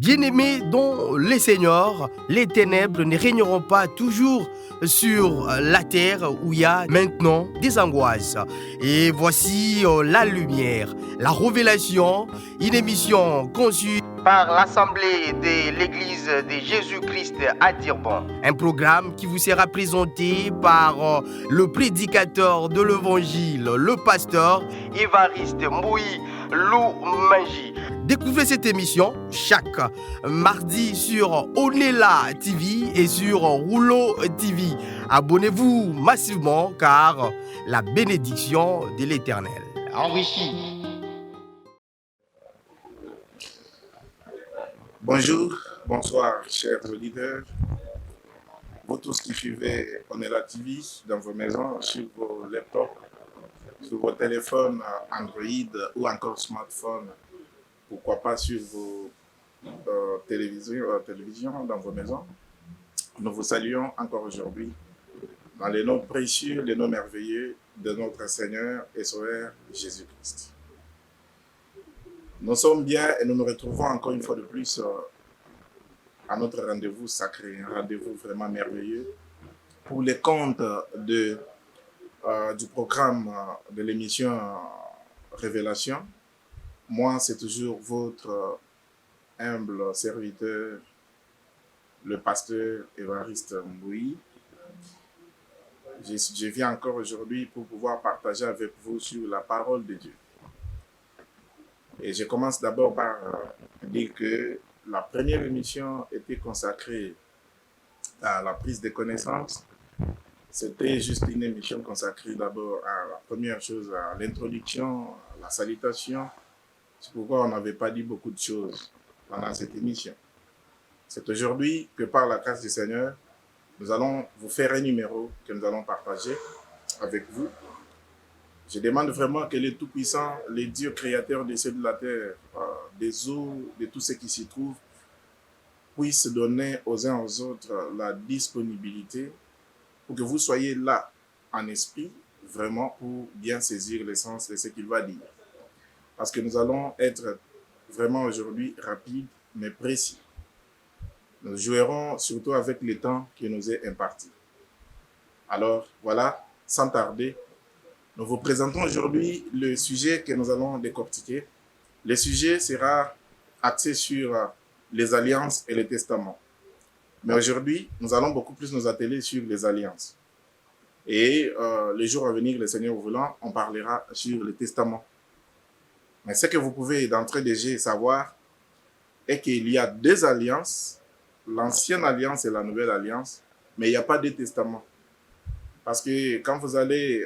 Bien-aimés dans les seigneurs, les ténèbres ne régneront pas toujours sur la terre où il y a maintenant des angoisses. Et voici la lumière, la révélation, une émission conçue par l'Assemblée de l'Église de Jésus-Christ à Dirbon. Un programme qui vous sera présenté par le prédicateur de l'Évangile, le pasteur Évariste Mouy Lou Manji. Découvrez cette émission chaque mardi sur Onela TV et sur Rouleau TV. Abonnez-vous massivement car la bénédiction de l'Éternel enrichit. Bonjour, bonsoir, chers auditeurs. Vous tous qui suivez Onela TV dans vos maisons, sur vos laptops, sur vos téléphones Android ou encore smartphones, pourquoi pas sur vos télévisions dans vos maisons. Nous vous saluons encore aujourd'hui dans les noms précieux, les noms merveilleux de notre Seigneur et Sauveur Jésus-Christ. Nous sommes bien et nous nous retrouvons encore une fois de plus à notre rendez-vous sacré, un rendez-vous vraiment merveilleux pour les comptes du programme de l'émission Révélation. Moi, c'est toujours votre humble serviteur, le pasteur Évariste Mouy. Je viens encore aujourd'hui pour pouvoir partager avec vous sur la parole de Dieu. Et je commence d'abord par dire que la première émission était consacrée à la prise de connaissances. C'était juste une émission consacrée d'abord à la première chose, à l'introduction, à la salutation. C'est pourquoi on n'avait pas dit beaucoup de choses pendant cette émission. C'est aujourd'hui que par la grâce du Seigneur, nous allons vous faire un numéro que nous allons partager avec vous. Je demande vraiment que le Tout-Puissant, le Dieu créateur des cieux et de la terre, des eaux, de tout ce qui s'y trouve, puisse donner aux uns aux autres la disponibilité pour que vous soyez là en esprit, vraiment pour bien saisir l'essence de ce qu'il va dire. Parce que nous allons être vraiment aujourd'hui rapides mais précis. Nous jouerons surtout avec le temps qui nous est imparti. Alors voilà, sans tarder, nous vous présentons aujourd'hui le sujet que nous allons décortiquer. Le sujet sera axé sur les alliances et les testaments. Mais aujourd'hui, nous allons beaucoup plus nous atteler sur les alliances. Et les jours à venir, le Seigneur voulant, on parlera sur les testaments. Mais ce que vous pouvez d'entrée de jeu savoir est qu'il y a deux alliances, l'ancienne alliance et la nouvelle alliance, mais il n'y a pas de testament. Parce que quand vous allez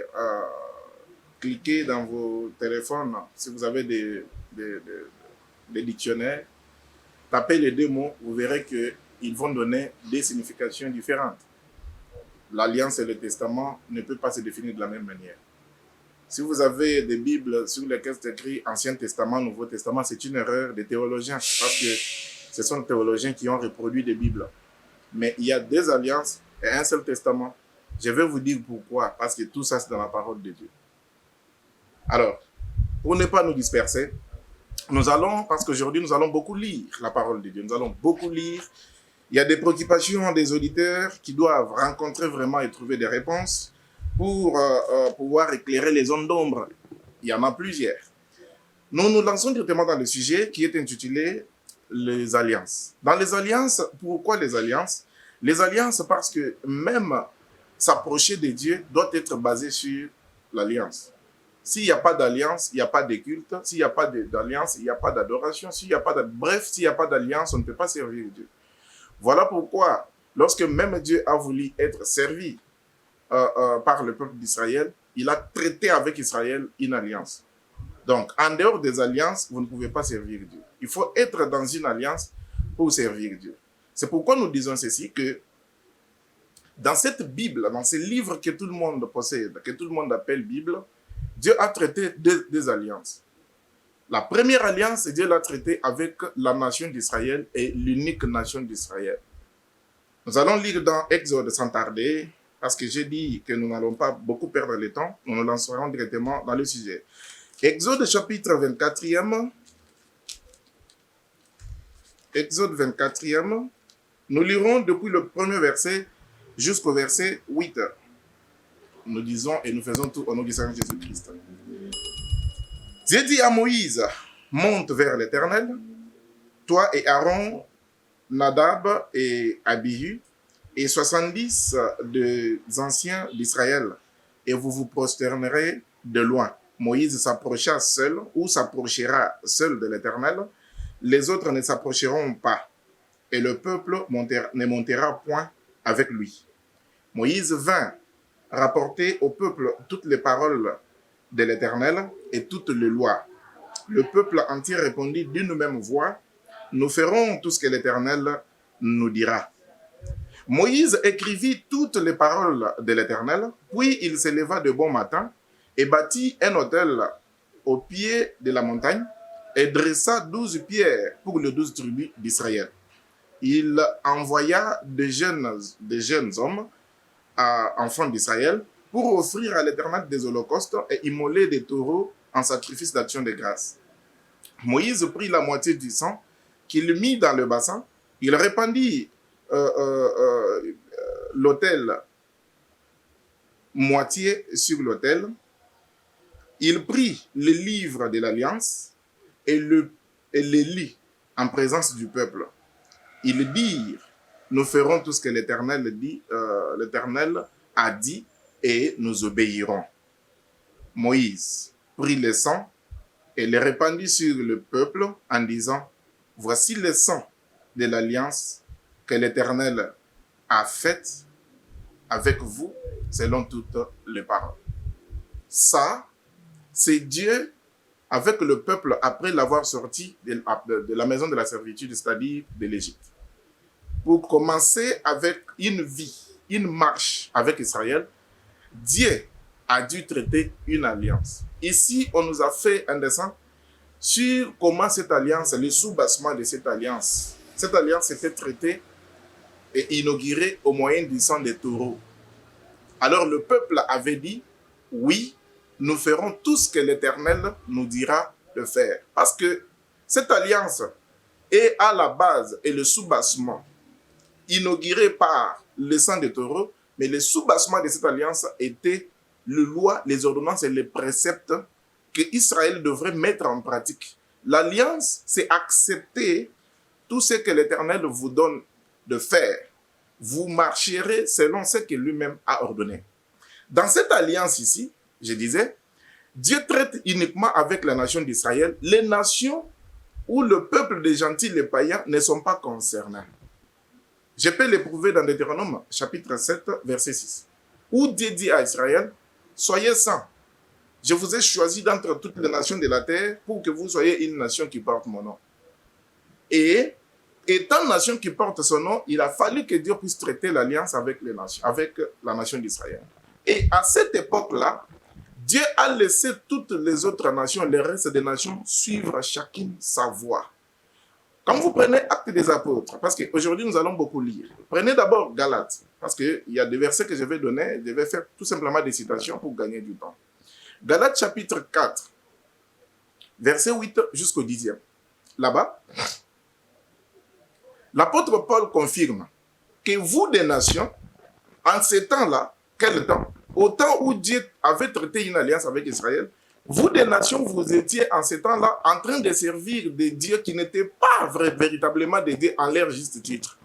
cliquez dans vos téléphones, si vous avez des dictionnaires, tapez les deux mots, vous verrez qu'ils vont donner des significations différentes. L'alliance et le testament ne peuvent pas se définir de la même manière. Si vous avez des Bibles sur lesquelles c'est écrit Ancien Testament, Nouveau Testament, c'est une erreur des théologiens parce que ce sont les théologiens qui ont reproduit des Bibles. Mais il y a deux alliances et un seul testament. Je vais vous dire pourquoi, parce que tout ça c'est dans la parole de Dieu. Alors, pour ne pas nous disperser, parce qu'aujourd'hui, nous allons beaucoup lire la parole de Dieu. Nous allons beaucoup lire. Il y a des préoccupations des auditeurs qui doivent rencontrer vraiment et trouver des réponses pour pouvoir éclairer les zones d'ombre. Il y en a plusieurs. Nous nous lançons directement dans le sujet qui est intitulé les alliances. Dans les alliances, pourquoi les alliances? Les alliances parce que même s'approcher de Dieu doit être basé sur l'alliance. S'il n'y a pas d'alliance, il n'y a pas de culte. S'il n'y a pas d'alliance, il n'y a pas d'adoration. Bref, s'il n'y a pas d'alliance, on ne peut pas servir Dieu. Voilà pourquoi, lorsque même Dieu a voulu être servi par le peuple d'Israël, il a traité avec Israël une alliance. Donc, en dehors des alliances, vous ne pouvez pas servir Dieu. Il faut être dans une alliance pour servir Dieu. C'est pourquoi nous disons ceci, que dans cette Bible, dans ces livres que tout le monde possède, que tout le monde appelle Bible, Dieu a traité des alliances. La première alliance, Dieu l'a traitée avec la nation d'Israël et l'unique nation d'Israël. Nous allons lire dans Exode sans tarder, parce que j'ai dit que nous n'allons pas beaucoup perdre le temps. Nous nous lancerons directement dans le sujet. Exode chapitre 24e, Exode 24e, nous lirons depuis le premier verset jusqu'au verset 8. Nous disons et nous faisons tout au nom du Seigneur Jésus-Christ. Dieu dit à Moïse, monte vers l'Éternel, toi et Aaron, Nadab et Abihu, et 70 des anciens d'Israël, et vous vous prosternerez de loin. Moïse s'approcha seul, ou s'approchera seul de l'Éternel, les autres ne s'approcheront pas, et le peuple ne montera point avec lui. Moïse vint rapporter au peuple toutes les paroles de l'Éternel et toutes les lois. Le peuple entier répondit d'une même voix, nous ferons tout ce que l'Éternel nous dira. Moïse écrivit toutes les paroles de l'Éternel, puis il se leva de bon matin et bâtit un autel au pied de la montagne et dressa 12 pierres pour les 12 tribus d'Israël. Il envoya des jeunes hommes, enfants d'Israël, pour offrir à l'Éternel des holocaustes et immoler des taureaux en sacrifice d'action de grâce. Moïse prit la moitié du sang qu'il mit dans le bassin, il répandit l'autel, moitié sur l'autel, il prit le livre de l'Alliance et le lit en présence du peuple. Ils dirent, nous ferons tout ce que l'Éternel a dit et nous obéirons. Moïse prit le sang et le répandit sur le peuple en disant, voici le sang de l'Alliance que l'Éternel a faite avec vous selon toutes les paroles. Ça, c'est Dieu avec le peuple après l'avoir sorti de la maison de la servitude, c'est-à-dire de l'Égypte. Pour commencer avec une vie, une marche avec Israël, Dieu a dû traiter une alliance. Ici, on nous a fait un dessin sur comment cette alliance, le soubassement de cette alliance était traitée et inaugurée au moyen du sang des taureaux. Alors le peuple avait dit, oui, nous ferons tout ce que l'Éternel nous dira de faire. Parce que cette alliance est à la base et le soubassement inauguré par le sang des taureaux, mais le soubassement de cette alliance était les lois, les ordonnances et les préceptes que Israël devrait mettre en pratique. L'alliance, c'est accepter tout ce que l'Éternel vous donne de faire. Vous marcherez selon ce que lui-même a ordonné. Dans cette alliance ici, je disais, Dieu traite uniquement avec la nation d'Israël. Les nations où le peuple des gentils, les païens, ne sont pas concernés. Je peux l'éprouver dans Deutéronome, chapitre 7, verset 6, où Dieu dit à Israël, soyez saints. Je vous ai choisi d'entre toutes les nations de la terre pour que vous soyez une nation qui porte mon nom. Et étant nation qui porte son nom, il a fallu que Dieu puisse traiter l'alliance avec les nations, avec la nation d'Israël. Et à cette époque-là, Dieu a laissé toutes les autres nations, les restes des nations, suivre chacune sa voie. Quand vous prenez Actes des Apôtres, parce qu'aujourd'hui nous allons beaucoup lire, prenez d'abord Galates, parce qu'il y a des versets que je vais donner, je vais faire tout simplement des citations pour gagner du temps. Galates chapitre 4, verset 8 jusqu'au 10e. Là-bas, l'apôtre Paul confirme que vous des nations, en ces temps-là, quel temps? Au temps où Dieu avait traité une alliance avec Israël, vous des nations, vous étiez en ces temps-là en train de servir des dieux qui n'étaient pas véritablement des dieux en leur juste titre.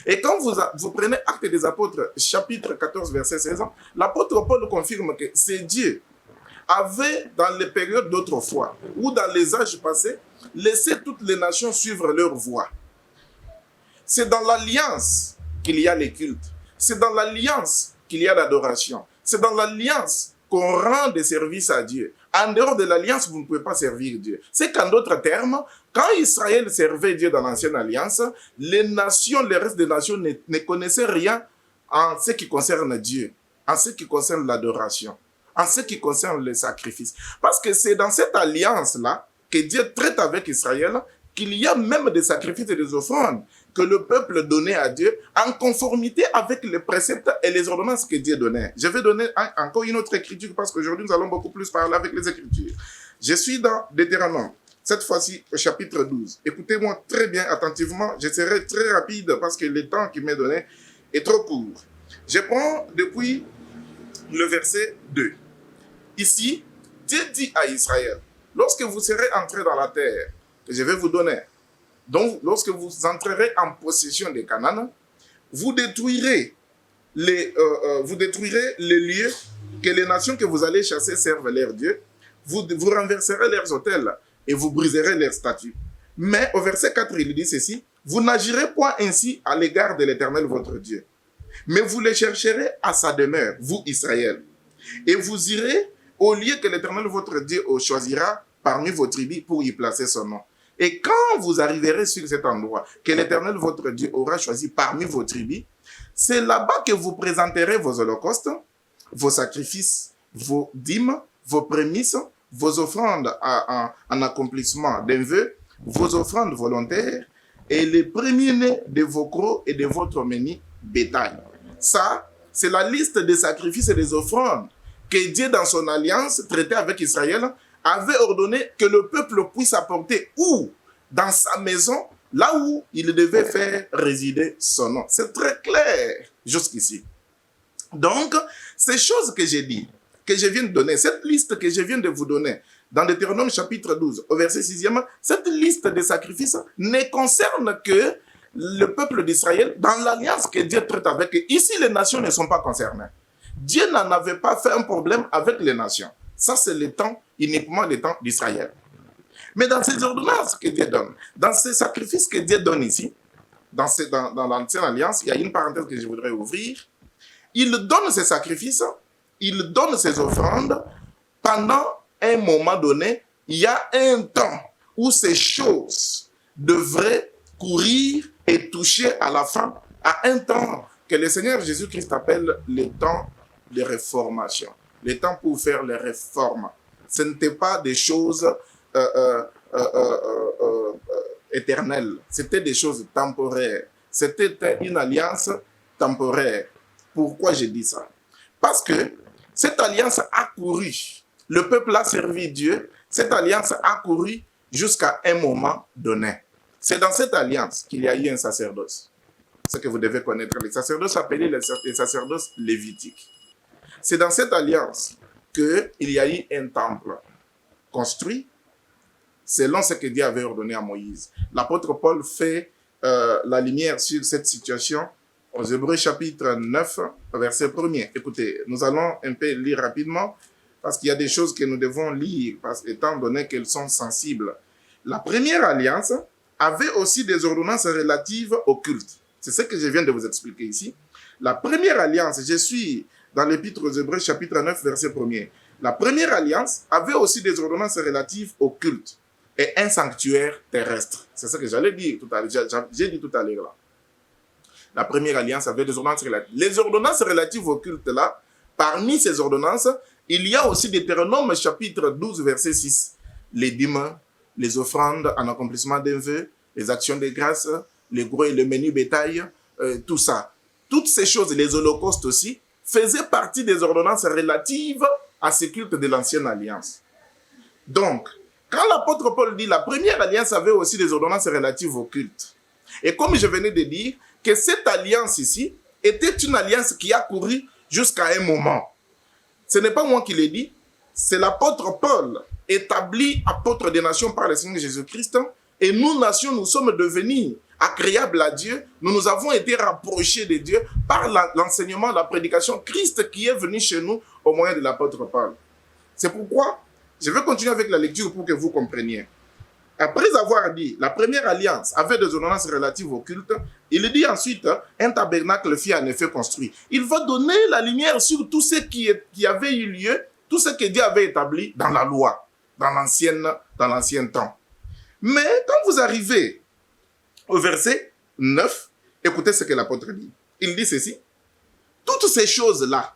Et quand vous prenez Actes des Apôtres, chapitre 14, verset 16, l'apôtre Paul confirme que ces dieux avaient, dans les périodes d'autrefois, ou dans les âges passés, laissé toutes les nations suivre leur voie. C'est dans l'alliance qu'il y a les cultes. C'est dans l'alliance qu'il y a l'adoration. C'est dans l'alliance qu'on rend des services à Dieu. En dehors de l'alliance, vous ne pouvez pas servir Dieu. C'est qu'en d'autres termes, quand Israël servait Dieu dans l'ancienne alliance, les nations, le reste des nations ne connaissaient rien en ce qui concerne Dieu, en ce qui concerne l'adoration, en ce qui concerne le sacrifice. Parce que c'est dans cette alliance-là que Dieu traite avec Israël qu'il y a même des sacrifices et des offrandes que le peuple donnait à Dieu en conformité avec les préceptes et les ordonnances que Dieu donnait. Je vais donner encore une autre écriture parce qu'aujourd'hui nous allons beaucoup plus parler avec les écritures. Je suis dans Deutéronome, Cette fois-ci, au chapitre 12. Écoutez-moi très bien, attentivement. Je serai très rapide parce que le temps qui m'est donné est trop court. Je prends depuis le verset 2. Ici, Dieu dit à Israël, lorsque vous serez entrés dans la terre que je vais vous donner, donc lorsque vous entrerez en possession des Canaan, vous détruirez les lieux que les nations que vous allez chasser servent leurs dieux, vous renverserez leurs autels et vous briserez leurs statues. Mais au verset 4, il dit ceci, vous n'agirez point ainsi à l'égard de l'Éternel votre Dieu, mais vous les chercherez à sa demeure, vous Israël, et vous irez au lieu que l'Éternel votre Dieu choisira parmi vos tribus pour y placer son nom. Et quand vous arriverez sur cet endroit que l'Éternel votre Dieu aura choisi parmi vos tribus, c'est là-bas que vous présenterez vos holocaustes, vos sacrifices, vos dîmes, vos prémices, vos offrandes en accomplissement d'un vœu, vos offrandes volontaires et les premiers-nés de vos gros et de votre menu bétail. Ça, c'est la liste des sacrifices et des offrandes que Dieu, dans son alliance traitée avec Israël, avait ordonné que le peuple puisse apporter où? Dans sa maison, là où il devait faire résider son nom. C'est très clair jusqu'ici. Donc, ces choses que j'ai dit, que je viens de donner, cette liste que je viens de vous donner, dans Deutéronome chapitre 12, au verset 6e, cette liste de sacrifices ne concerne que le peuple d'Israël dans l'alliance que Dieu traite avec eux. Ici, les nations ne sont pas concernées. Dieu n'en avait pas fait un problème avec les nations. Ça, c'est le temps, uniquement le temps d'Israël. Mais dans ces ordonnances que Dieu donne, dans ces sacrifices que Dieu donne ici, dans l'ancienne alliance, il y a une parenthèse que je voudrais ouvrir. Il donne ces sacrifices, il donne ces offrandes pendant un moment donné. Il y a un temps où ces choses devraient courir et toucher à la fin, à un temps que le Seigneur Jésus-Christ appelle le temps de réformation. Le temps pour faire les réformes. Ce n'était pas des choses éternelles. C'était des choses temporaires. C'était une alliance temporaire. Pourquoi j'ai dit ça? Parce que cette alliance a couru. Le peuple a servi Dieu. Cette alliance a couru jusqu'à un moment donné. C'est dans cette alliance qu'il y a eu un sacerdoce. Ce que vous devez connaître. Les sacerdoces appelés les sacerdoces lévitiques. C'est dans cette alliance qu'il y a eu un temple construit selon ce que Dieu avait ordonné à Moïse. L'apôtre Paul fait la lumière sur cette situation aux Hébreux chapitre 9, verset 1er. Écoutez, nous allons un peu lire rapidement parce qu'il y a des choses que nous devons lire étant donné qu'elles sont sensibles. La première alliance avait aussi des ordonnances relatives au culte. C'est ce que je viens de vous expliquer ici. La première alliance, je suis dans l'épître aux Hébreux chapitre 9, verset 1er. La première alliance avait aussi des ordonnances relatives au culte et un sanctuaire terrestre. C'est ce que j'allais dire tout à l'heure. J'ai dit tout à l'heure là. La première alliance avait des ordonnances relatives. Les ordonnances relatives au culte là, parmi ces ordonnances, il y a aussi Deutéronome chapitre 12, verset 6. Les dîmes, les offrandes en accomplissement d'un vœu, les actions de grâce, les gros et le menu bétail, tout ça. Toutes ces choses, les holocaustes aussi, faisaient partie des ordonnances relatives à ce culte de l'ancienne alliance. Donc, quand l'apôtre Paul dit la première alliance avait aussi des ordonnances relatives au culte. Et comme je venais de dire, que cette alliance ici était une alliance qui a couru jusqu'à un moment. Ce n'est pas moi qui l'ai dit, c'est l'apôtre Paul, établi apôtre des nations par le Seigneur Jésus-Christ. Et nous, nations, nous sommes devenus agréables à Dieu. Nous nous avons été rapprochés de Dieu par l'enseignement, la prédication Christ qui est venu chez nous au moyen de l'apôtre Paul. C'est pourquoi je vais continuer avec la lecture pour que vous compreniez. Après avoir dit la première alliance avait des ordonnances relatives au culte, il dit ensuite un tabernacle fut en effet construit. Il va donner la lumière sur tout ce qui avait eu lieu, tout ce que Dieu avait établi dans la loi, dans l'ancien temps. Mais quand vous arrivez au verset 9, écoutez ce que l'apôtre dit. Il dit ceci. Toutes ces choses-là,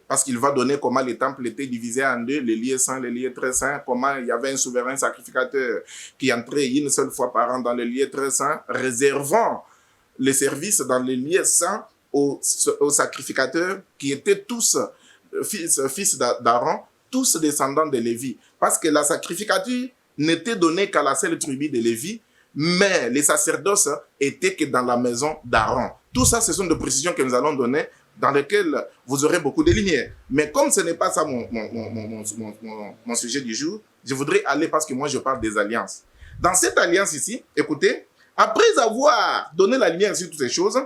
parce qu'il va donner comment les temples étaient divisés en deux, les lieux saints, les lieux très saints, comment il y avait un souverain sacrificateur qui entrait une seule fois par an dans les lieux très saints, réservant les services dans les lieux saints aux sacrificateurs qui étaient tous fils d'Aaron, tous descendants de Lévi. Parce que la sacrificature n'était donné qu'à la seule tribu de Lévi, mais les sacerdoces étaient que dans la maison d'Aaron. Tout ça, ce sont des précisions que nous allons donner dans lesquelles vous aurez beaucoup de lumière. Mais comme ce n'est pas ça mon sujet du jour, je voudrais aller parce que moi, je parle des alliances. Dans cette alliance ici, écoutez, après avoir donné la lumière sur toutes ces choses,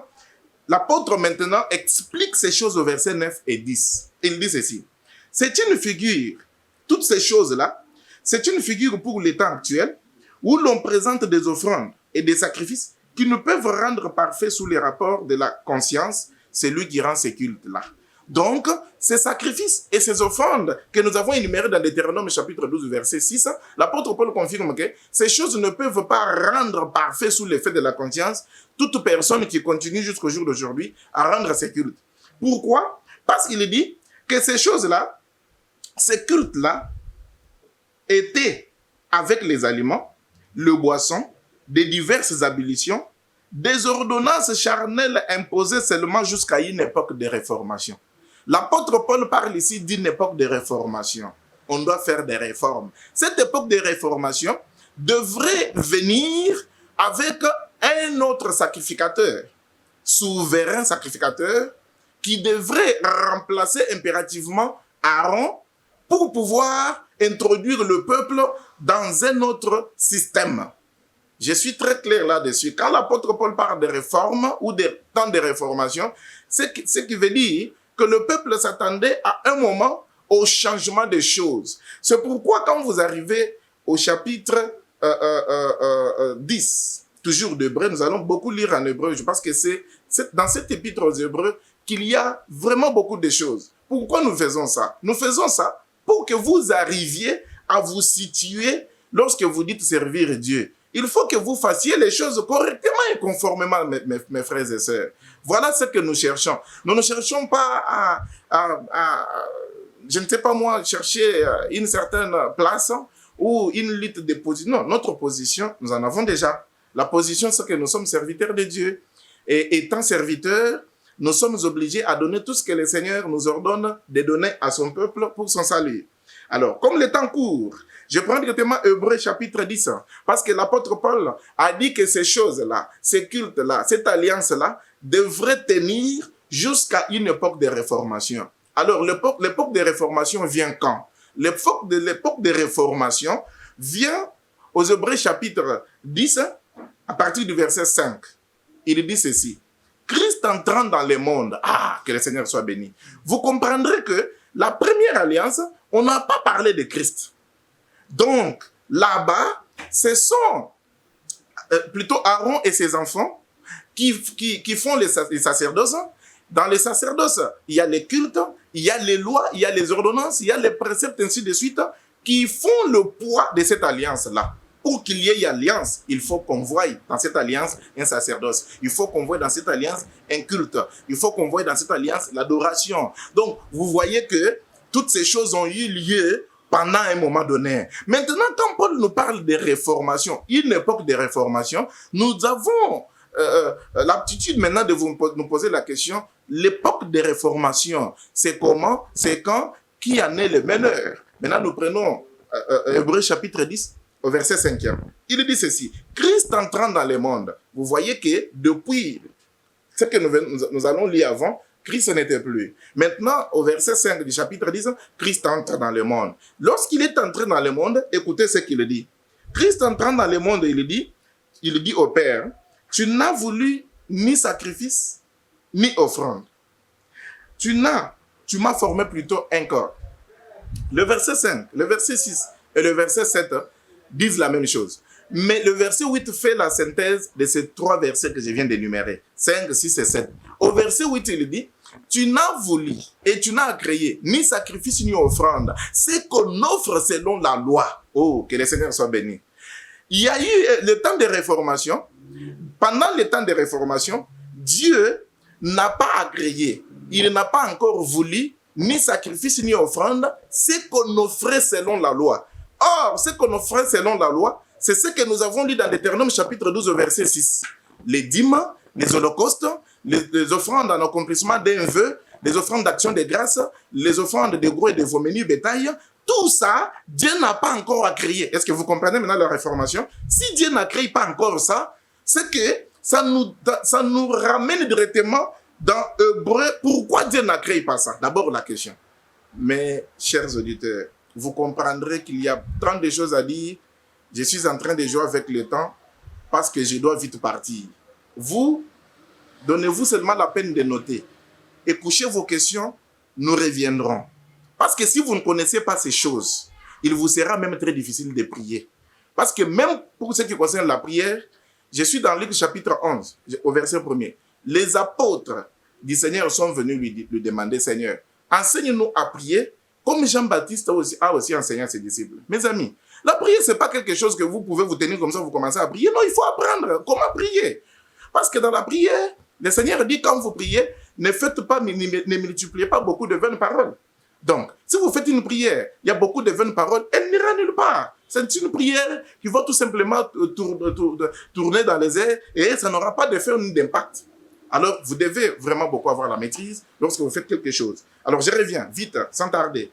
l'apôtre maintenant explique ces choses au verset 9 et 10. Il dit ceci. C'est une figure, toutes ces choses-là, c'est une figure pour les temps actuels où l'on présente des offrandes et des sacrifices qui ne peuvent rendre parfait sous les rapports de la conscience celui qui rend ces cultes-là. Donc, ces sacrifices et ces offrandes que nous avons énumérées dans Deutéronome chapitre 12, verset 6, l'apôtre Paul confirme que ces choses ne peuvent pas rendre parfait sous l'effet de la conscience toute personne qui continue jusqu'au jour d'aujourd'hui à rendre ces cultes. Pourquoi? Parce qu'il dit que ces choses-là, ces cultes-là, étaient avec les aliments, le boisson, des diverses ablutions, des ordonnances charnelles imposées seulement jusqu'à une époque de réformation. L'apôtre Paul parle ici d'une époque de réformation. On doit faire des réformes. Cette époque de réformation devrait venir avec un autre sacrificateur, souverain sacrificateur, qui devrait remplacer impérativement Aaron pour pouvoir introduire le peuple dans un autre système. Je suis très clair là-dessus. Quand l'apôtre Paul parle de réforme ou de temps de réformation, c'est ce qui veut dire que le peuple s'attendait à un moment au changement des choses. C'est pourquoi quand vous arrivez au chapitre 10, toujours d'Hébreu, nous allons beaucoup lire en hébreu. Je pense que c'est dans cet épître aux Hébreux qu'il y a vraiment beaucoup de choses. Pourquoi nous faisons ça? Nous faisons ça pour que vous arriviez à vous situer lorsque vous dites servir Dieu. Il faut que vous fassiez les choses correctement et conformément, mes frères et sœurs. Voilà ce que nous cherchons. Nous ne cherchons pas je ne sais pas moi, chercher une certaine place ou une lutte de position. Non, notre position, nous en avons déjà. La position, c'est que nous sommes serviteurs de Dieu. Et étant serviteurs, nous sommes obligés à donner tout ce que le Seigneur nous ordonne de donner à son peuple pour son salut. Alors, comme le temps court, je prends directement Hébreux chapitre 10, parce que l'apôtre Paul a dit que ces choses-là, ces cultes-là, cette alliance-là, devraient tenir jusqu'à une époque de réformation. Alors, l'époque de réformation vient quand? L'époque de réformation vient aux Hébreux chapitre 10, à partir du verset 5. Il dit ceci. Christ entrant dans le monde, que le Seigneur soit béni. Vous comprendrez que la première alliance, on n'a pas parlé de Christ. Donc, là-bas, ce sont plutôt Aaron et ses enfants qui font les sacerdoces. Dans les sacerdoces, il y a les cultes, il y a les lois, il y a les ordonnances, il y a les préceptes, ainsi de suite, qui font le poids de cette alliance-là. Pour qu'il y ait alliance, il faut qu'on voie dans cette alliance un sacerdoce. Il faut qu'on voie dans cette alliance un culte. Il faut qu'on voie dans cette alliance l'adoration. Donc, vous voyez que toutes ces choses ont eu lieu pendant un moment donné. Maintenant, quand Paul nous parle de réformation, une époque de réformation, nous avons l'aptitude maintenant de nous poser la question, l'époque de réformation, c'est comment, c'est quand, qui en est le meneur? Maintenant, nous prenons Hébreux chapitre 10, au verset 5e. Il dit ceci, Christ entrant dans le monde. Vous voyez que depuis ce que nous allons lire avant, Christ n'était plus. Maintenant, au verset 5 du chapitre 10, Christ entre dans le monde. Lorsqu'il est entré dans le monde, écoutez ce qu'il dit. Christ entrant dans le monde, il dit au Père, tu n'as voulu ni sacrifice, ni offrande. Tu m'as formé plutôt un corps. Le verset 5, le verset 6 et le verset 7 disent la même chose. Mais le verset 8 fait la synthèse de ces trois versets que je viens d'énumérer. 5, 6 et 7. Au verset 8, il dit, tu n'as voulu et tu n'as créé ni sacrifice ni offrande. C'est qu'on offre selon la loi. Oh, que le Seigneur soit béni. Il y a eu le temps de réformation. Pendant le temps de réformation, Dieu n'a pas agréé. Il n'a pas encore voulu ni sacrifice ni offrande. C'est qu'on offrait selon la loi. Or, ce qu'on offrait selon la loi, c'est ce que nous avons lu dans Deutéronome chapitre 12 verset 6. Les dîmes, les holocaustes, les offrandes en accomplissement d'un vœu, les offrandes d'action de grâce, les offrandes de gros et de vos menus bétail, tout ça, Dieu n'a pas encore à créer. Est-ce que vous comprenez maintenant la réformation? Si Dieu n'a créé pas encore ça, c'est que ça nous ramène directement dans Hébreu. Pourquoi Dieu n'a créé pas ça? D'abord la question. Mais, chers auditeurs, vous comprendrez qu'il y a tant de choses à dire. Je suis en train de jouer avec le temps parce que je dois vite partir. Vous, donnez-vous seulement la peine de noter et couchez vos questions, nous reviendrons. Parce que si vous ne connaissez pas ces choses, il vous sera même très difficile de prier. Parce que même pour ce qui concerne la prière, je suis dans Luc chapitre 11, au verset 1er. Les apôtres du Seigneur sont venus lui demander, Seigneur, enseigne-nous à prier comme Jean-Baptiste a aussi enseigné à ses disciples. Mes amis, la prière, ce n'est pas quelque chose que vous pouvez vous tenir comme ça, vous commencez à prier. Non, il faut apprendre comment prier. Parce que dans la prière, le Seigneur dit, quand vous priez, ne faites pas, ne multipliez pas beaucoup de vaines paroles. Donc, si vous faites une prière, il y a beaucoup de vaines paroles, elle n'ira nulle part. C'est une prière qui va tout simplement tourner dans les airs et ça n'aura pas d'effet ni d'impact. Alors, vous devez vraiment beaucoup avoir la maîtrise lorsque vous faites quelque chose. Alors, je reviens vite, sans tarder.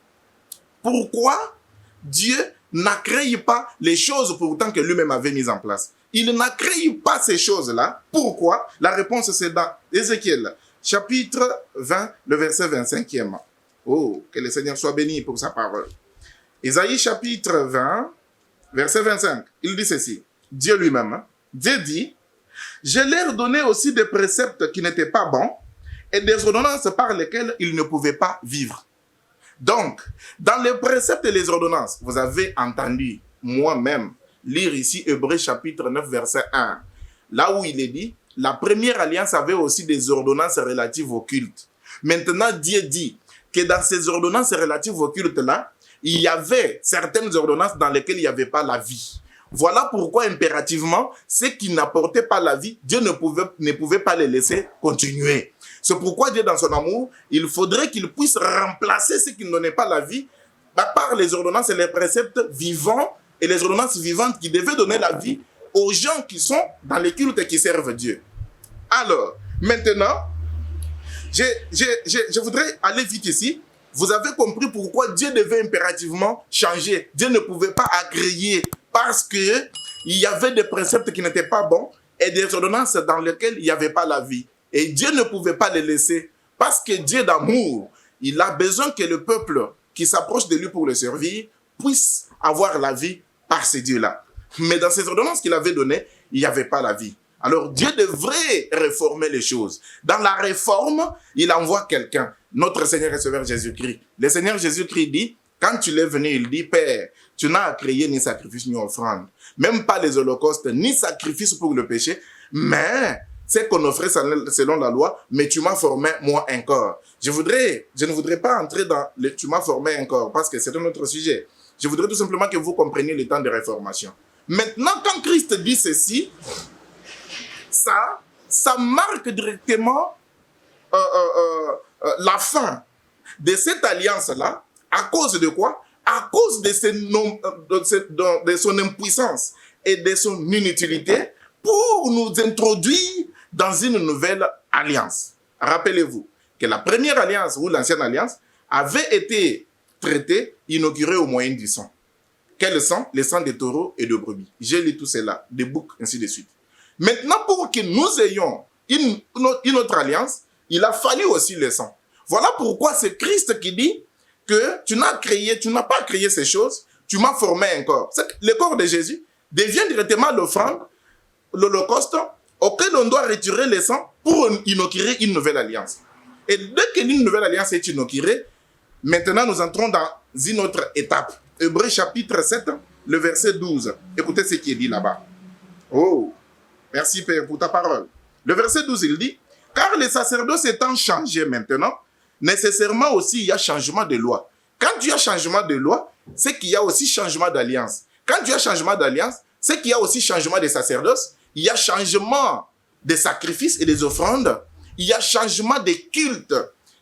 Pourquoi Dieu n'a créé pas les choses pourtant que lui-même avait mises en place? Il n'a créé pas ces choses-là. Pourquoi? La réponse, c'est dans Ézéchiel, chapitre 20, le verset 25e. Oh, que le Seigneur soit béni pour sa parole. Ésaïe, chapitre 20, verset 25. Il dit ceci. Dieu lui-même, Dieu dit, « Je leur donnais aussi des préceptes qui n'étaient pas bons et des ordonnances par lesquelles ils ne pouvaient pas vivre. » Donc, dans les préceptes et les ordonnances, vous avez entendu moi-même lire ici Hébreux chapitre 9, verset 1. Là où il est dit, la première alliance avait aussi des ordonnances relatives au culte. Maintenant, Dieu dit que dans ces ordonnances relatives au culte-là, il y avait certaines ordonnances dans lesquelles il n'y avait pas la vie. Voilà pourquoi, impérativement, ceux qui n'apportaient pas la vie, Dieu ne pouvait pas les laisser continuer. C'est pourquoi Dieu, dans son amour, il faudrait qu'il puisse remplacer ceux qui ne donnaient pas la vie par les ordonnances et les préceptes vivants et les ordonnances vivantes qui devaient donner la vie aux gens qui sont dans les cultes et qui servent Dieu. Alors, maintenant, je voudrais aller vite ici. Vous avez compris pourquoi Dieu devait impérativement changer. Dieu ne pouvait pas agréer parce qu'il y avait des préceptes qui n'étaient pas bons et des ordonnances dans lesquelles il n'y avait pas la vie. Et Dieu ne pouvait pas les laisser parce que Dieu d'amour, il a besoin que le peuple qui s'approche de lui pour le servir puisse avoir la vie par ces dieux-là. Mais dans ces ordonnances qu'il avait données, il n'y avait pas la vie. Alors Dieu devrait réformer les choses. Dans la réforme, il envoie quelqu'un, notre Seigneur et Sauveur Jésus-Christ. Le Seigneur Jésus-Christ dit, quand tu l'es venu, il dit, Père, tu n'as créé ni sacrifice ni offrande, même pas les holocaustes, ni sacrifice pour le péché, mais c'est qu'on offrait selon la loi, mais tu m'as formé moi un corps. Je ne voudrais pas entrer dans le tu m'as formé un corps, parce que c'est un autre sujet. Je voudrais tout simplement que vous compreniez le temps de réformation. Maintenant, quand Christ dit ceci, ça marque directement la fin de cette alliance-là. À cause de quoi? À cause de son impuissance et de son inutilité pour nous introduire dans une nouvelle alliance. Rappelez-vous que la première alliance ou l'ancienne alliance avait été traitée, inaugurée au moyen du sang. Quel sang? Le sang des taureaux et de brebis. J'ai lu tout cela, des boucs, ainsi de suite. Maintenant, pour que nous ayons une autre alliance, il a fallu aussi le sang. Voilà pourquoi c'est Christ qui dit que tu n'as pas créé ces choses, tu m'as formé un corps. Le corps de Jésus devient directement l'offrande, l'holocauste, auquel on doit retirer le sang pour inaugurer une nouvelle alliance. Et dès qu'une nouvelle alliance est inaugurée, maintenant nous entrons dans une autre étape. Hébreux chapitre 7, le verset 12. Écoutez ce qui est dit là-bas. Oh, merci Père pour ta parole. Le verset 12, il dit, « Car les sacerdoces étant changés maintenant, nécessairement aussi il y a changement de loi. » Quand il y a changement de loi, c'est qu'il y a aussi changement d'alliance. Quand il y a changement d'alliance, c'est qu'il y a aussi changement de sacerdoce, il y a changement des sacrifices et des offrandes, il y a changement des cultes.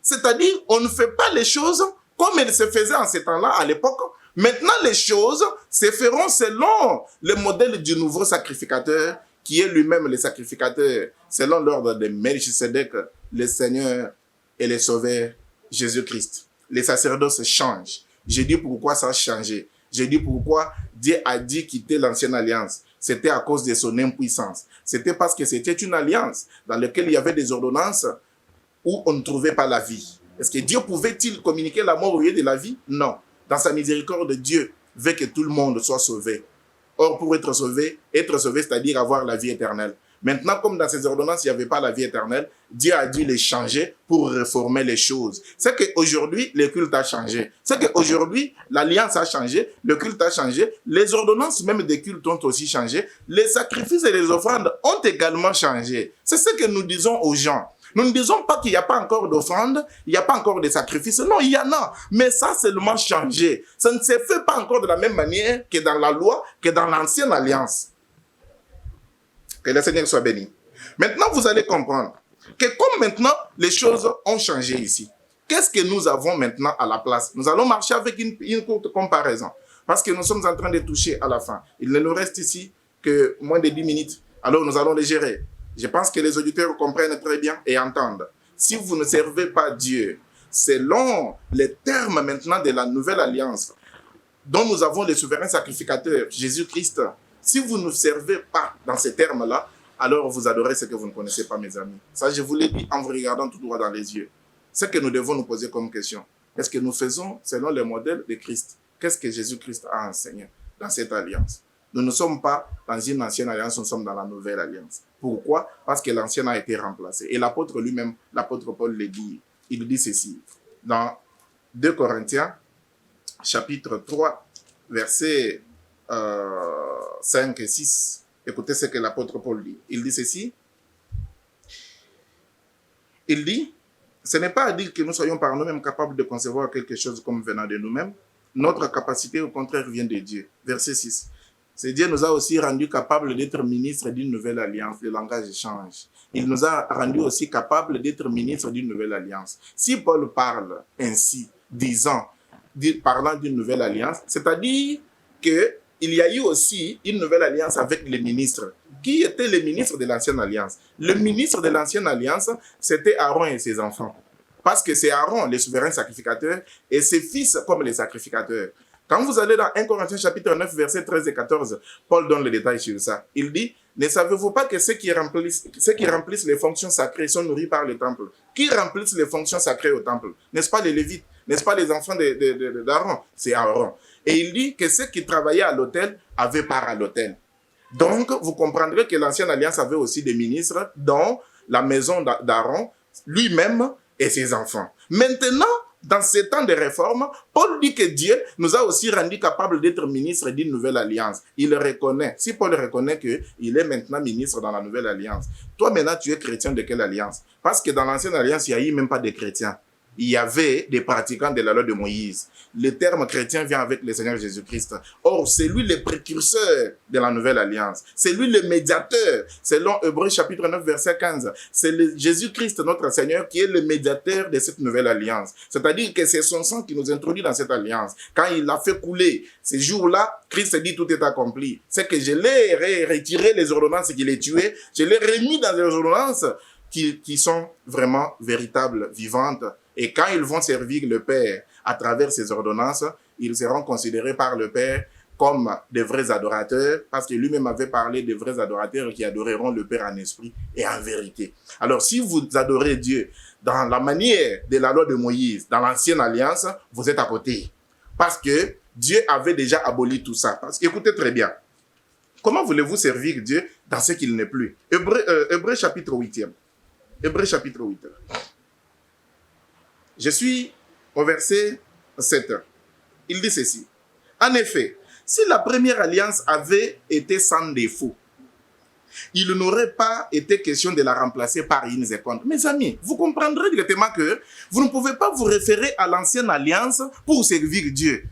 C'est-à-dire, on ne fait pas les choses comme elles se faisaient en ce temps-là, à l'époque. Maintenant, les choses se feront selon le modèle du nouveau sacrificateur, qui est lui-même le sacrificateur, selon l'ordre de Melchisedec, le Seigneur et le Sauveur Jésus-Christ. Les sacerdoces changent. J'ai dit pourquoi ça a changé. J'ai dit pourquoi Dieu a dit quitter l'ancienne alliance. C'était à cause de son impuissance. C'était parce que c'était une alliance dans laquelle il y avait des ordonnances où on ne trouvait pas la vie. Est-ce que Dieu pouvait-il communiquer la mort au lieu de la vie? Non. Dans sa miséricorde, Dieu veut que tout le monde soit sauvé. Or, pour être sauvé, c'est-à-dire avoir la vie éternelle. Maintenant, comme dans ces ordonnances, il n'y avait pas la vie éternelle, Dieu a dû les changer pour réformer les choses. C'est qu'aujourd'hui, le culte a changé. C'est qu'aujourd'hui, l'alliance a changé, le culte a changé, les ordonnances même des cultes ont aussi changé, les sacrifices et les offrandes ont également changé. C'est ce que nous disons aux gens. Nous ne disons pas qu'il n'y a pas encore d'offrande, il n'y a pas encore de sacrifices. Non, il y en a. Mais ça a seulement changé. Ça ne se fait pas encore de la même manière que dans la loi, que dans l'ancienne alliance. Que le Seigneur soit béni. Maintenant, vous allez comprendre que comme maintenant, les choses ont changé ici. Qu'est-ce que nous avons maintenant à la place? Nous allons marcher avec une courte comparaison. Parce que nous sommes en train de toucher à la fin. Il ne nous reste ici que moins de 10 minutes. Alors, nous allons les gérer. Je pense que les auditeurs comprennent très bien et entendent. Si vous ne servez pas Dieu, selon les termes maintenant de la nouvelle alliance, dont nous avons le souverain sacrificateur, Jésus-Christ, si vous ne servez pas dans ces termes-là, alors vous adorez ce que vous ne connaissez pas, mes amis. Ça, je vous l'ai dit en vous regardant tout droit dans les yeux. Ce que nous devons nous poser comme question, est-ce que nous faisons selon le modèle de Christ? Qu'est-ce que Jésus-Christ a enseigné dans cette alliance? Nous ne sommes pas dans une ancienne alliance, nous sommes dans la nouvelle alliance. Pourquoi? Parce que l'ancienne a été remplacée. Et l'apôtre lui-même, l'apôtre Paul le dit. Il dit ceci dans 2 Corinthiens, chapitre 3, versets 5 et 6. Écoutez ce que l'apôtre Paul dit. Il dit ceci. Il dit, ce n'est pas à dire que nous soyons par nous-mêmes capables de concevoir quelque chose comme venant de nous-mêmes. Notre capacité, au contraire, vient de Dieu. Verset 6. C'est Dieu nous a aussi rendu capables d'être ministres d'une nouvelle alliance. Le langage change. Il nous a rendu aussi capables d'être ministres d'une nouvelle alliance. Si Paul parle ainsi, parlant d'une nouvelle alliance, c'est-à-dire qu'il y a eu aussi une nouvelle alliance avec les ministres. Qui étaient les ministres de l'ancienne alliance? Le ministre de l'ancienne alliance, c'était Aaron et ses enfants. Parce que c'est Aaron, le souverain sacrificateur, et ses fils comme les sacrificateurs. Quand vous allez dans 1 Corinthiens chapitre 9, versets 13 et 14, Paul donne le détail sur ça. Il dit, ne savez-vous pas que ceux qui remplissent les fonctions sacrées sont nourris par le temple? Qui remplissent les fonctions sacrées au temple? N'est-ce pas les Lévites? N'est-ce pas les enfants d'Aaron? C'est Aaron. Et il dit que ceux qui travaillaient à l'autel avaient part à l'autel. Donc, vous comprendrez que l'ancienne alliance avait aussi des ministres dans la maison d'Aaron, lui-même et ses enfants. Maintenant, dans ces temps de réforme, Paul dit que Dieu nous a aussi rendu capables d'être ministres d'une nouvelle alliance. Il reconnaît, si Paul reconnaît qu'il est maintenant ministre dans la nouvelle alliance, toi maintenant tu es chrétien de quelle alliance? Parce que dans l'ancienne alliance, il n'y a eu même pas de chrétiens. Il y avait des pratiquants de la loi de Moïse. Le terme chrétien vient avec le Seigneur Jésus-Christ. Or, c'est lui le précurseur de la nouvelle alliance. C'est lui le médiateur. Selon Hébreux chapitre 9, verset 15. C'est Jésus-Christ, notre Seigneur, qui est le médiateur de cette nouvelle alliance. C'est-à-dire que c'est son sang qui nous introduit dans cette alliance. Quand il l'a fait couler, ces jours-là, Christ dit tout est accompli. C'est que je l'ai retiré les ordonnances qui les tuaient. Je l'ai remis dans les ordonnances qui sont vraiment véritables, vivantes. Et quand ils vont servir le Père à travers ces ordonnances, ils seront considérés par le Père comme des vrais adorateurs, parce que lui-même avait parlé des vrais adorateurs qui adoreront le Père en esprit et en vérité. Alors, si vous adorez Dieu dans la manière de la loi de Moïse, dans l'ancienne alliance, vous êtes à côté. Parce que Dieu avait déjà aboli tout ça. Parce qu'écoutez très bien, comment voulez-vous servir Dieu dans ce qu'il n'est plus? Hébreux chapitre 8. Hébreux chapitre 8. Je suis au verset 7. Il dit ceci. En effet, si la première alliance avait été sans défaut, il n'aurait pas été question de la remplacer par une seconde. Mes amis, vous comprendrez directement que vous ne pouvez pas vous référer à l'ancienne alliance pour servir Dieu.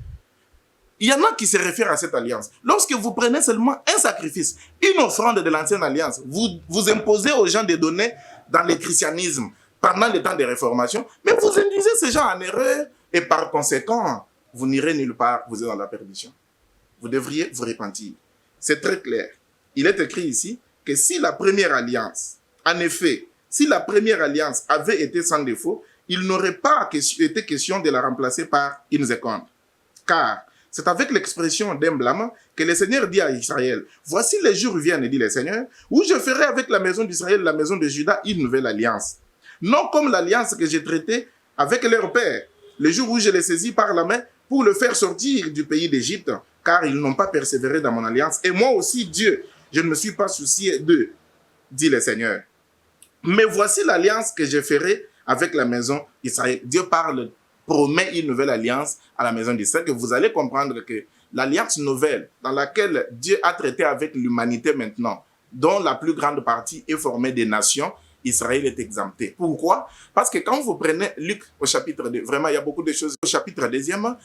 Il y en a qui se réfèrent à cette alliance. Lorsque vous prenez seulement un sacrifice, une offrande de l'ancienne alliance, vous imposez aux gens de donner dans le christianisme pendant le temps de réformation, mais vous induisez ces gens en erreur et par conséquent, vous n'irez nulle part, vous êtes dans la perdition. Vous devriez vous repentir. C'est très clair. Il est écrit ici que si la première alliance, en effet, si la première alliance avait été sans défaut, il n'aurait pas été question de la remplacer par une seconde. Car c'est avec l'expression d'un blâme que le Seigneur dit à Israël, « Voici les jours viennent, dit le Seigneur, où je ferai avec la maison d'Israël, la maison de Juda, une nouvelle alliance. Non comme l'alliance que j'ai traitée avec leur père, le jour où je les saisis par la main pour le faire sortir du pays d'Égypte, car ils n'ont pas persévéré dans mon alliance. Et moi aussi, Dieu, je ne me suis pas soucié d'eux, dit le Seigneur. Mais voici l'alliance que je ferai avec la maison d'Israël. » Dieu promet une nouvelle alliance à la maison d'Israël, que vous allez comprendre que l'alliance nouvelle dans laquelle Dieu a traité avec l'humanité maintenant, dont la plus grande partie est formée des nations, Israël est exempté. Pourquoi? Parce que quand vous prenez Luc au chapitre 2, vraiment il y a beaucoup de choses. Au chapitre 2,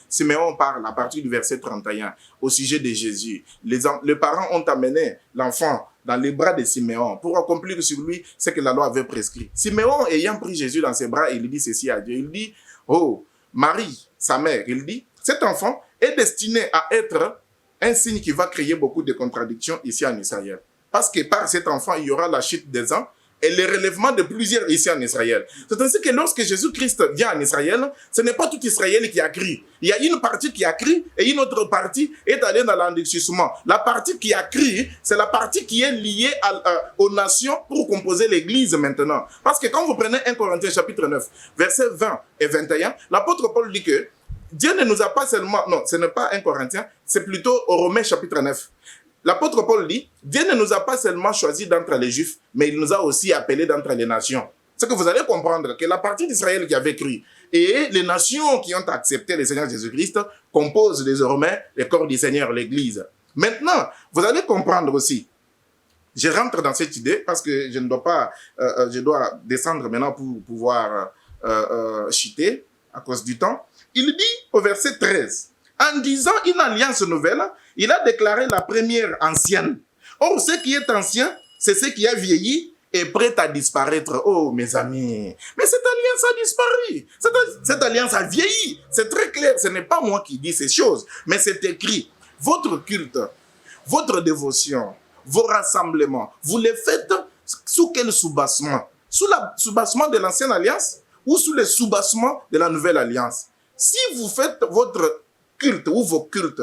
Siméon parle à partir du verset 31 au sujet de Jésus. Les parents ont amené l'enfant dans les bras de Siméon pour accomplir sur lui ce que la loi avait prescrit. Siméon ayant pris Jésus dans ses bras, il dit ceci à Dieu. Il dit, oh, Marie, sa mère, il dit, cet enfant est destiné à être un signe qui va créer beaucoup de contradictions ici en Israël. Parce que par cet enfant, il y aura la chute des uns et le relèvement de plusieurs ici en Israël. C'est ainsi que lorsque Jésus-Christ vient en Israël, ce n'est pas tout Israël qui a crié. Il y a une partie qui a crié et une autre partie est allée dans l'endurcissement. La partie qui a crié, c'est la partie qui est liée aux nations pour composer l'Église maintenant. Parce que quand vous prenez 1 Corinthiens chapitre 9, versets 20 et 21, l'apôtre Paul dit que Dieu ne nous a pas seulement... Non, ce n'est pas 1 Corinthiens, c'est plutôt au Romains chapitre 9. L'apôtre Paul dit, Dieu ne nous a pas seulement choisis d'entre les Juifs, mais il nous a aussi appelés d'entre les nations. C'est que vous allez comprendre que la partie d'Israël qui avait cru et les nations qui ont accepté le Seigneur Jésus-Christ composent désormais le corps du Seigneur, l'Église. Maintenant, vous allez comprendre aussi, je rentre dans cette idée parce que je ne dois pas, je dois descendre maintenant pour pouvoir chuter à cause du temps. Il dit au verset 13, en disant une alliance nouvelle, il a déclaré la première ancienne. Or, ce qui est ancien, c'est ce qui a vieilli et prêt à disparaître. Oh, mes amis, mais cette alliance a disparu. Cette alliance a vieilli. C'est très clair, ce n'est pas moi qui dis ces choses, mais c'est écrit. Votre culte, votre dévotion, vos rassemblements, vous les faites sous quel soubassement? Sous le soubassement de l'ancienne alliance ou sous le soubassement de la nouvelle alliance? Si vous faites votre culte ou vos cultes,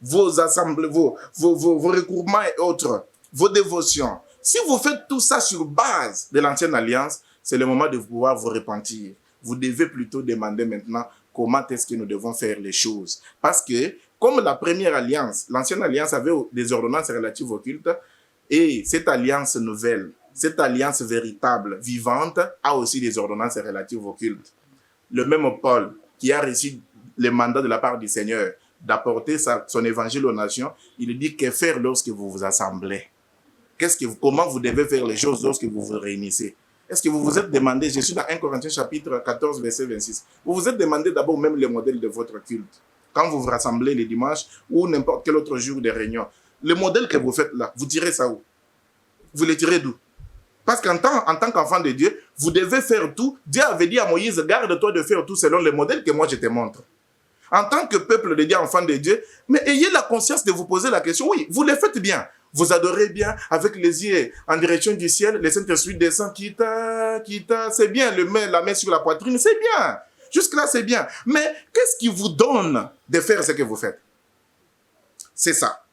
vos assemblées, vos regroupements et autres, vos dévotions, si vous faites tout ça sur base de l'ancienne alliance, c'est le moment de pouvoir vous repentir. Vous devez plutôt demander maintenant comment est-ce que nous devons faire les choses. Parce que, comme la première alliance, l'ancienne alliance avait des ordonnances relatives au culte, et cette alliance nouvelle, cette alliance véritable, vivante, a aussi des ordonnances relatives au culte. Le même Paul, qui a reçu le mandat de la part du Seigneur d'apporter son évangile aux nations, il dit que faire lorsque vous vous assemblez. Comment vous devez faire les choses lorsque vous vous réunissez? Est-ce que vous vous êtes demandé, je suis dans 1 Corinthiens chapitre 14, verset 26, vous vous êtes demandé d'abord même le modèle de votre culte. Quand vous vous rassemblez les dimanches ou n'importe quel autre jour de réunion, le modèle que vous faites là, vous tirez ça où? Vous le tirez d'où? Parce qu'en tant qu'enfant de Dieu, vous devez faire tout. Dieu avait dit à Moïse, garde-toi de faire tout selon le modèle que moi je te montre. En tant que peuple de Dieu, enfant de Dieu, mais ayez la conscience de vous poser la question, oui, vous le faites bien. Vous adorez bien avec les yeux en direction du ciel, le Saint-Esprit descend, quitta, c'est bien, la main sur la poitrine, c'est bien. Jusque-là, c'est bien. Mais qu'est-ce qui vous donne de faire ce que vous faites? C'est ça.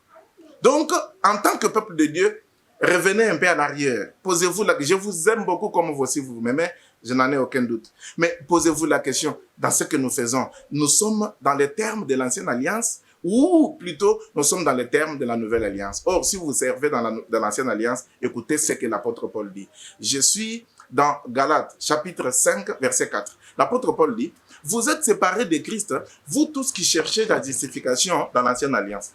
Donc, en tant que peuple de Dieu, revenez un peu en arrière. Posez-vous la question. Je vous aime beaucoup comme vous aussi vous m'aimez. Je n'en ai aucun doute. Mais posez-vous la question dans ce que nous faisons. Nous sommes dans les termes de l'ancienne alliance ou plutôt nous sommes dans les termes de la nouvelle alliance. Or, si vous servez dans l'ancienne alliance, écoutez ce que l'apôtre Paul dit. Je suis dans Galates, chapitre 5, verset 4. L'apôtre Paul dit, vous êtes séparés de Christ, vous tous qui cherchez la justification dans l'ancienne alliance.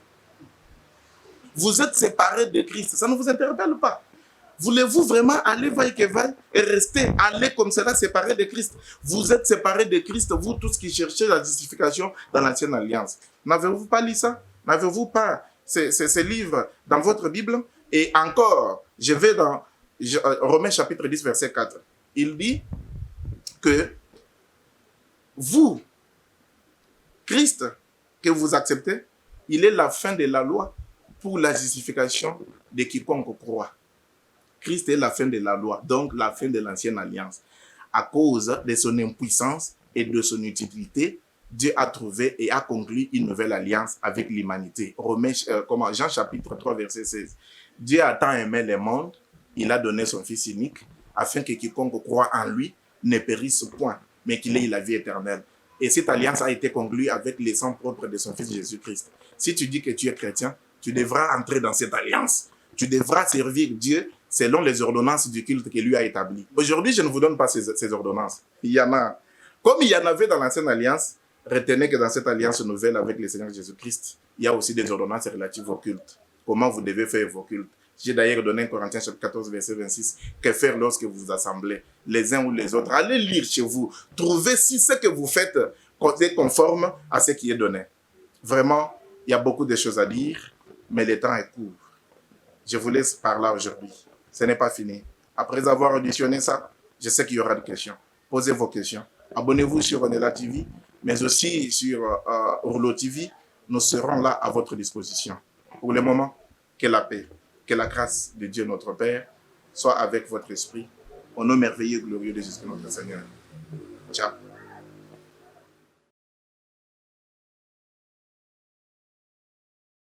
Vous êtes séparés de Christ. Ça ne vous interpelle pas. Voulez-vous vraiment aller vaille que vaille et rester, aller comme cela séparés de Christ? Vous êtes séparés de Christ, vous tous qui cherchez la justification dans l'ancienne alliance. N'avez-vous pas lu ça? N'avez-vous pas ces livres dans votre Bible? Et encore, je vais dans Romains chapitre 10, verset 4. Il dit que vous, Christ, que vous acceptez, il est la fin de la loi pour la justification de quiconque croit. Christ est la fin de la loi, donc la fin de l'ancienne alliance. À cause de son impuissance et de son utilité, Dieu a trouvé et a conclu une nouvelle alliance avec l'humanité. Jean chapitre 3, verset 16. Dieu a tant aimé le monde, il a donné son Fils unique, afin que quiconque croit en lui ne périsse point, mais qu'il ait la vie éternelle. Et cette alliance a été conclue avec le sang propre de son Fils Jésus-Christ. Si tu dis que tu es chrétien, tu devras entrer dans cette alliance. Tu devras servir Dieu selon les ordonnances du culte qu'il lui a établies. Aujourd'hui, je ne vous donne pas ces ordonnances. Il y en a. Comme il y en avait dans l'ancienne alliance, retenez que dans cette alliance nouvelle avec le Seigneur Jésus-Christ, il y a aussi des ordonnances relatives au culte. Comment vous devez faire vos cultes. J'ai d'ailleurs donné en Corinthiens chapitre 14, verset 26, que faire lorsque vous vous assemblez, les uns ou les autres. Allez lire chez vous. Trouvez si ce que vous faites est conforme à ce qui est donné. Vraiment, il y a beaucoup de choses à dire, mais le temps est court. Je vous laisse par là aujourd'hui. Ce n'est pas fini. Après avoir auditionné ça, je sais qu'il y aura des questions. Posez vos questions. Abonnez-vous sur Onela TV, mais aussi sur Orlo TV. Nous serons là à votre disposition. Pour le moment, que la paix, que la grâce de Dieu notre Père soit avec votre esprit. Au nom merveilleux et glorieux de Jésus notre Seigneur. Ciao.